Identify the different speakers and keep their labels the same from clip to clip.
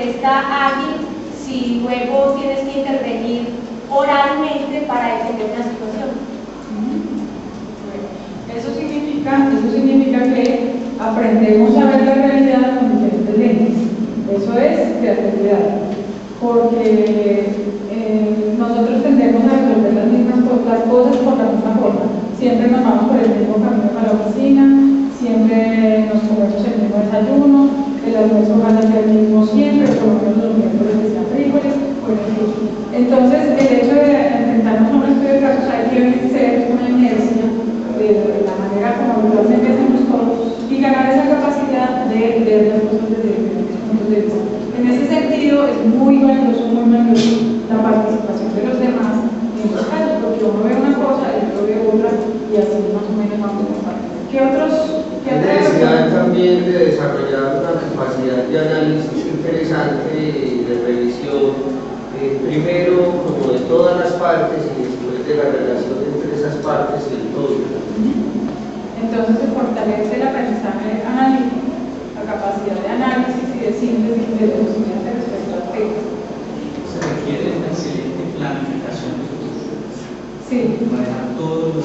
Speaker 1: respuesta ágil si luego tienes que intervenir oralmente para defender una situación.
Speaker 2: Eso significa que aprendemos a ver la realidad con diferentes lentes. Eso es creatividad. Porque nosotros tendemos a resolver las cosas por la misma forma. Siempre nos vamos por el mismo camino para la oficina, siempre nos comemos el mismo desayuno, el almuerzo va a ser el mismo siempre, por lo menos los miércoles que sean frijoles, por ejemplo. Entonces, el hecho de enfrentarnos a un estudio de casos hay que vencer una inercia de la manera como habitualmente hacemos todos y ganar esa capacidad de ver las cosas desde diferentes puntos de vista. En ese sentido, es muy valioso la participación de los demás en los casos, porque uno ve una cosa, el otro ve otra, y así más o menos vamos a pasar. ¿Qué
Speaker 3: Hay necesidad también de desarrollar una capacidad de análisis interesante y de revisión, primero como de todas las partes y después de la relación entre esas partes y el todo.
Speaker 2: Entonces se fortalece el aprendizaje analítico, la capacidad de análisis y de síntesis de los estudiantes respecto al tema.
Speaker 4: Se requiere una excelente planificación de los cursos.
Speaker 2: Sí.
Speaker 4: Manejar todas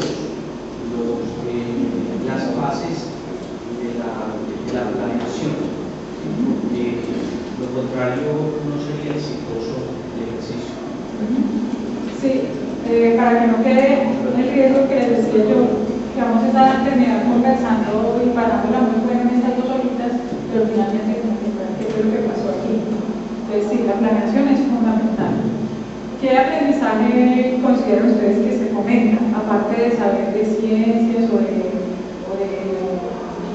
Speaker 4: las fases de la planeación. Lo contrario no sería exitoso el ejercicio.
Speaker 2: Sí, para que no quede el riesgo que les decía yo, que vamos a terminar conversando y parándola muy buena en estas dos horitas, pero finalmente como que ¿qué fue lo que pasó aquí? Entonces sí, la planeación es fundamental. ¿Qué aprendizaje consideran ustedes que se fomenta, aparte de saber de ciencias o de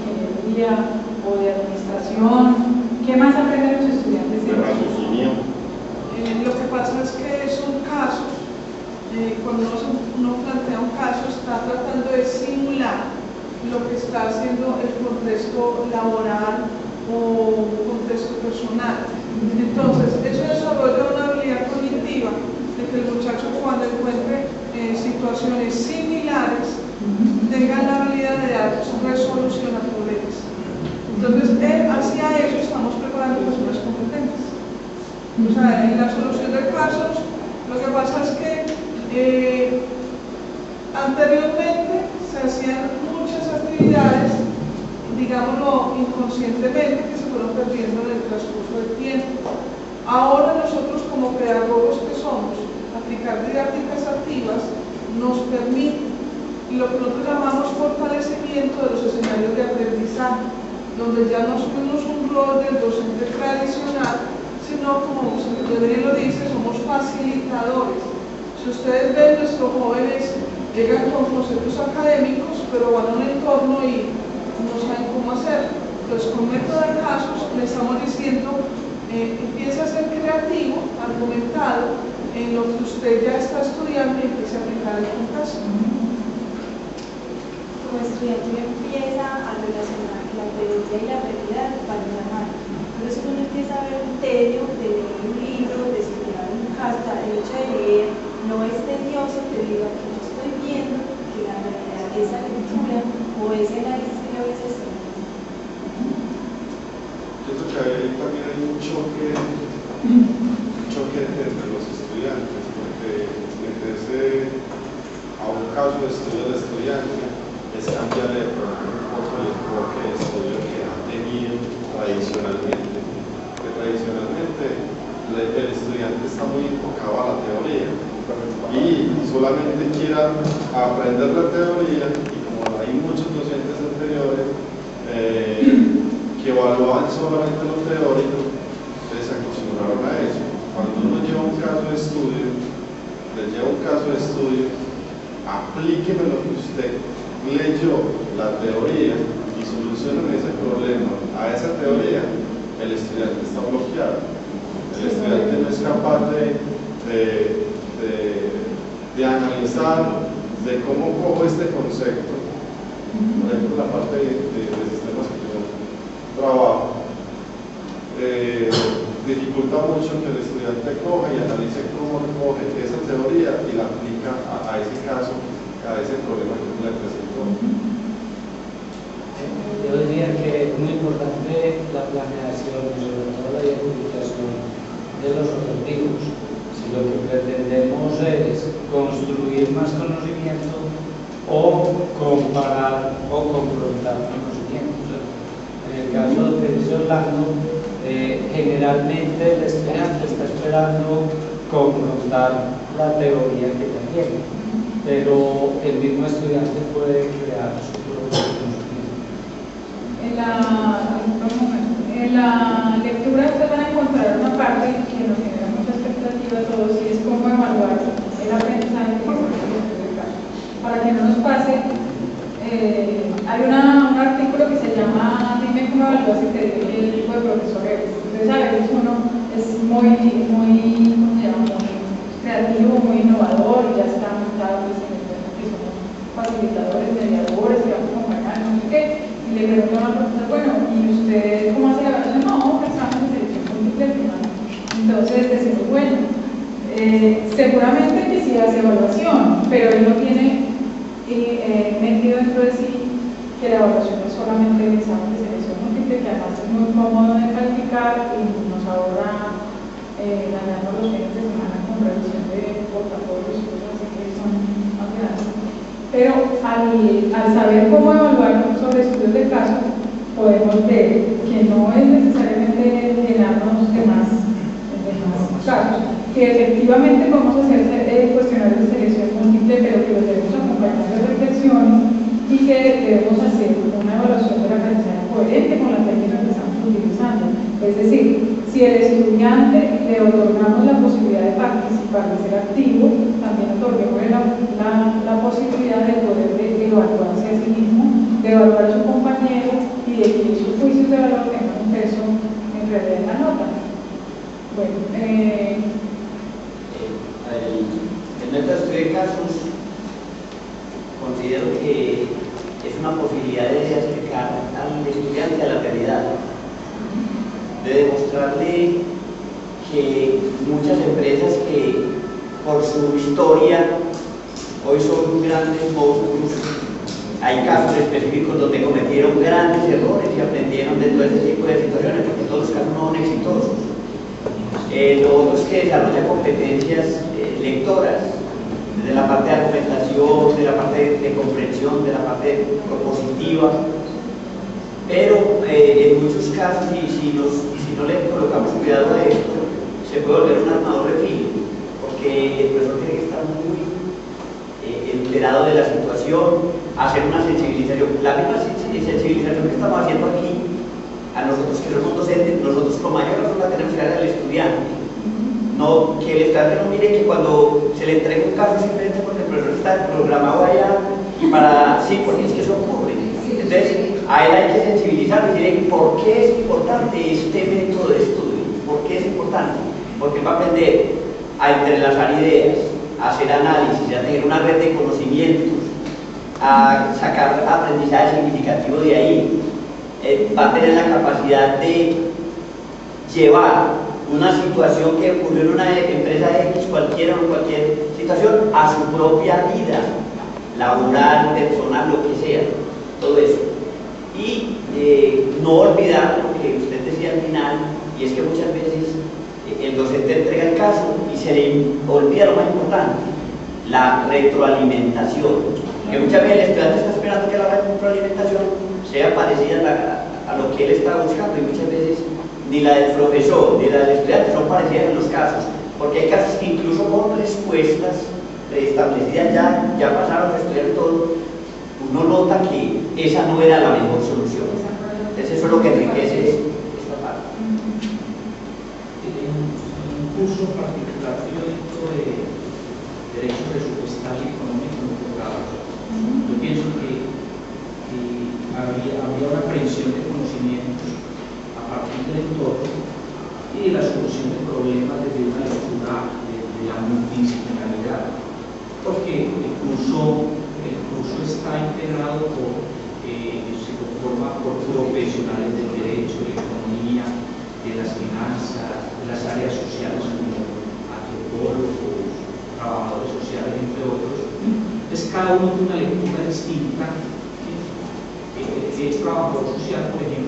Speaker 2: ingeniería o de administración? ¿Qué más aprenden los estudiantes de
Speaker 5: raciocinio?
Speaker 6: Lo que pasa es que son casos. Cuando uno plantea un caso, está tratando de simular lo que está haciendo el contexto laboral o contexto personal. Entonces, eso desarrolla una habilidad cognitiva de que el muchacho, cuando encuentre situaciones similares, tenga la habilidad de dar resolución a problemas. Entonces, hacia eso estamos preparando personas competentes. O sea, en la solución de casos, lo que pasa es que anteriormente se hacían muchas actividades, digámoslo inconscientemente, que se fueron perdiendo en el transcurso del tiempo. Ahora nosotros, como pedagogos que somos, aplicar didácticas activas nos permite lo que nosotros llamamos fortalecimiento de los escenarios de aprendizaje, donde ya no somos un rol del docente tradicional, sino, como bien lo dice, somos facilitadores. Si ustedes ven, nuestros jóvenes llegan con conceptos académicos, pero van a un entorno y no saben cómo hacerlo. Entonces, con método de casos, le estamos diciendo, empiece a ser creativo, argumentado, en lo que usted ya está estudiando y empiece a aplicar el caso.
Speaker 1: Como estudiante empieza a relacionar la teoría y la realidad para una mano. Entonces uno empieza a ver un tedio de leer un libro, de estudiar un caso, el hecho de leer no es tedioso, te digo que yo estoy viendo que la realidad es esa lectura o ese análisis que yo a veces tengo.
Speaker 5: Yo creo que ahí también hay un choque entre los estudiantes, porque meterse a un caso de estudio de estudiante es cambiarle un poco el enfoque de estudio que han tenido tradicionalmente. Porque tradicionalmente el estudiante está muy enfocado a la teoría y solamente quiere aprender la teoría, y como hay muchos docentes anteriores que evaluaban solamente lo teórico, se acostumbraron a eso. Cuando uno lleva un caso de estudio, aplíqueme lo que usted leyó, la teoría, y solucionen ese problema a esa teoría. El estudiante está bloqueado. El estudiante no es capaz de analizar de cómo cojo este concepto. Por ejemplo, la parte de sistemas que yo trabajo dificulta mucho que el estudiante coja y analice cómo coge esa teoría y la aplica a ese caso, a ese problema que le presentó.
Speaker 7: yo diría que es muy importante la planeación y sobre todo la identificación de los objetivos. Si lo que pretendemos es construir más conocimiento o comparar o confrontar conocimientos. En el caso de Orlando, generalmente el estudiante está esperando confrontar la teoría que ya tiene, pero el mismo estudiante puede crear su propio conocimiento.
Speaker 2: En la lectura ustedes van a encontrar una parte que nos genera mucha expectativa a todos y es cómo evaluar el aprendizaje que se hace después del caso. Para que no nos pase, hay un artículo que se llama Dime cómo evalúas y te digo qué tipo de profesor eres. Entonces a veces uno es muy creativo, muy innovador, y ya está montado pues, en el tema que somos facilitadores, mediadores, que vamos a acompañar, no sé qué, y le pregunto a la profesora, bueno, ¿y usted cómo hace la evaluación? No, pensamos en selección múltiple final. Entonces decimos, bueno, seguramente que sí hace evaluación, pero él no tiene metido dentro de sí que la evaluación es solamente el examen de selección múltiple, que además es muy cómodo de calificar y nos ahorra ganarnos los fines de semana con revisión de portafolios y cosas así que son más grandes. Pero al saber cómo evaluar sobre estudios de caso, podemos ver que no es necesariamente llenarnos de más casos, que efectivamente podemos hacer cuestionarios de selección múltiple, pero que los debemos acompañar de reflexión y que debemos hacer una evaluación de la aprendizaje coherente con la técnica que estamos utilizando. Es decir, si el estudiante le otorgamos la posibilidad de participar, de ser activo, también otorguemos la posibilidad de poder evaluarse a sí mismo, de evaluar a su compañero y de que sus juicios de valor tengan un peso en realidad en la nota. Bueno,
Speaker 8: en nuestros casos considero que es una posibilidad de acercar al estudiante a la realidad, de demostrarle que muchas empresas que por su historia hoy son grandes monstruos, hay casos específicos donde cometieron grandes errores y aprendieron de todo este tipo de situaciones, porque todos los casos no son exitosos. Lo otro es que desarrolla competencias lectoras, desde la parte de argumentación, de la parte de comprensión, de la parte propositiva, pero en muchos casos, si no le colocamos cuidado a esto, se puede volver un armador de filo, porque el profesor tiene que estar muy enterado de la situación, hacer una sensibilización, la misma sensibilización que estamos haciendo aquí, a nosotros que somos docentes, nosotros con mayor razón la tenemos que dar al estudiante. No, que el estudiante no mire que cuando se le entrega un caso simplemente porque el profesor está programado allá y para, sí, porque es que eso ocurre. Entonces, a él hay que sensibilizar y decirle por qué es importante este método de estudio, por qué es importante, porque va a aprender a entrelazar ideas, a hacer análisis, a tener una red de conocimientos, a sacar aprendizaje significativo de ahí, va a tener la capacidad de llevar una situación que ocurrió en una empresa X, cualquier situación, a su propia vida, laboral, personal, lo que sea, todo eso. Y no olvidar lo que usted decía al final, y es que muchas veces el docente entrega el caso y se le olvida lo más importante, la retroalimentación. Que muchas veces el estudiante está esperando que la retroalimentación sea parecida a lo que él está buscando, y muchas veces ni la del profesor ni la del estudiante son parecidas en los casos, porque hay casos que incluso con respuestas preestablecidas ya pasaron a estudiar todo, uno nota que esa no era la mejor solución. Entonces eso es lo que enriquece esta parte.
Speaker 4: Un curso particular teórico de derecho presupuestal y económico en doctorado. Yo pienso que había una aprehensión de conocimientos a partir del entorno y de la solución de problemas desde una lectura de la multidisciplinaridad, porque el curso está integrado se conforma por profesionales del derecho, de la economía, de las finanzas, de las áreas sociales como antropólogos, trabajadores sociales, entre otros. Entonces cada uno tiene una lectura distinta, trabajador social, por ejemplo,